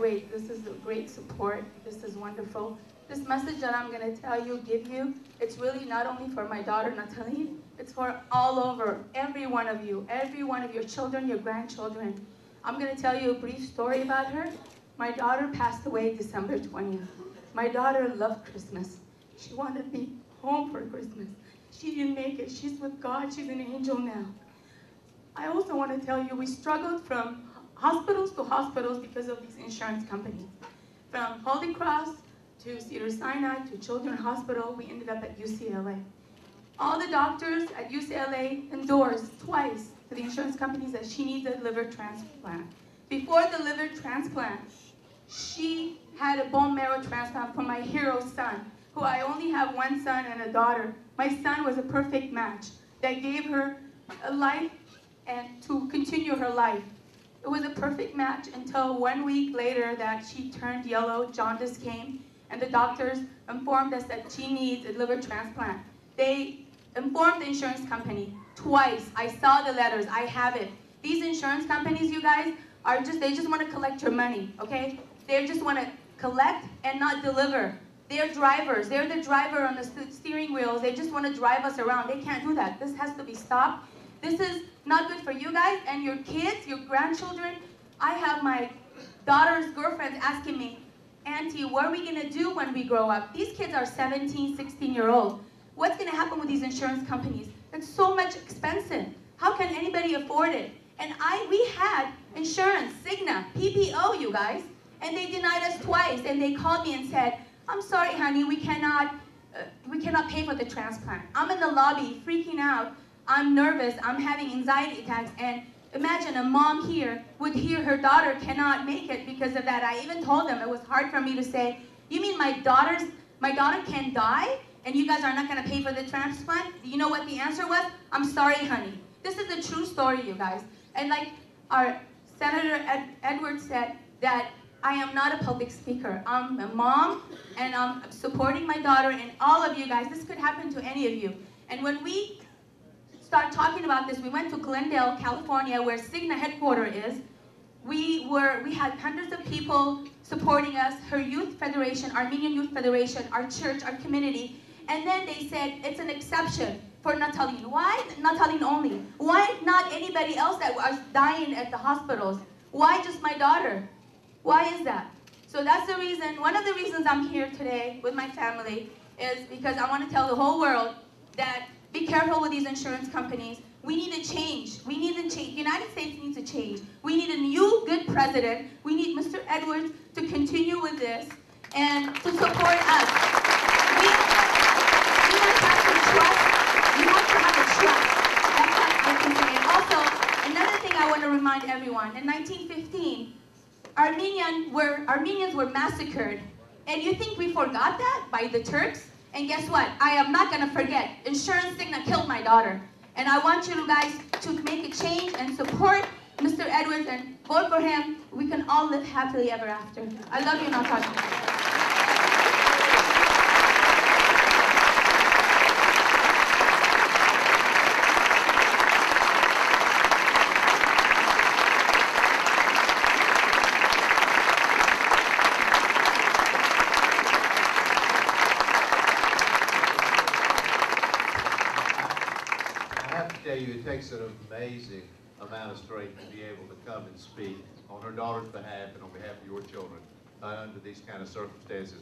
great. This is a great support. This is wonderful. This message that I'm going to give you, it's really not only for my daughter, Nataline, it's for all over, every one of you, your children, your grandchildren. I'm going to tell you a brief story about her. My daughter passed away December 20th. My daughter loved Christmas. She wanted to be home for Christmas. She didn't make it. She's with God. She's an angel now. I also want to tell you, we struggled from hospitals to hospitals because of these insurance companies. From Holy Cross to Cedars-Sinai to Children's Hospital, we ended up at UCLA. All the doctors at UCLA endorsed twice to the insurance companies that she needs a liver transplant. Before the liver transplant, she had a bone marrow transplant for my hero son, who I only have one son and a daughter. My son was a perfect match that gave her a life and to continue her life. It was a perfect match until 1 week later that she turned yellow, jaundice came, and the doctors informed us that she needs a liver transplant. They informed the insurance company twice. I saw the letters, I have it. These insurance companies, you guys, they just want to collect your money, okay? They just want to collect and not deliver. They're drivers, they're the driver on the steering wheels. They just want to drive us around. They can't do that. This has to be stopped. This is not good for you guys and your kids, your grandchildren. I have my daughter's girlfriend asking me, Auntie, what are we going to do when we grow up? These kids are 17, 16-year-old. What's going to happen with these insurance companies? It's so much expensive. How can anybody afford it? And we had insurance, Cigna, PPO, you guys, and they denied us twice. And they called me and said, I'm sorry, honey, we cannot pay for the transplant. I'm in the lobby freaking out. I'm nervous, I'm having anxiety attacks, and imagine a mom here would hear her daughter cannot make it because of that. I even told them it was hard for me to say, you mean my daughter can die and you guys are not going to pay for the transplant? You know what the answer was? I'm sorry, honey. This is a true story, you guys. And like our Senator Edwards said, that I am not a public speaker. I'm a mom, and I'm supporting my daughter, and all of you guys. This could happen to any of you. And when we start talking about this, we went to Glendale, California, where Cigna headquarters is. We had hundreds of people supporting us, her youth federation, Armenian Youth Federation, our church, our community, and then they said it's an exception for Nataline. Why Nataline only? Why not anybody else that was dying at the hospitals? Why just my daughter? Why is that? So that's the reason, one of the reasons I'm here today with my family is because I want to tell the whole world that be careful with these insurance companies. We need a change. We need a change. The United States needs a change. We need a new good president. We need Mr. Edwards to continue with this and to support us. We must have to trust. We have to have a trust. That's what I can say. And also, another thing I want to remind everyone, in 1915, Armenians were massacred. And you think we forgot that by the Turks? And guess what? I am not going to forget. Insurance Cigna killed my daughter. And I want you guys to make a change and support Mr. Edwards and vote for him. We can all live happily ever after. I love you, Natasha. It takes an amazing amount of strength to be able to come and speak on her daughter's behalf and on behalf of your children under these kind of circumstances.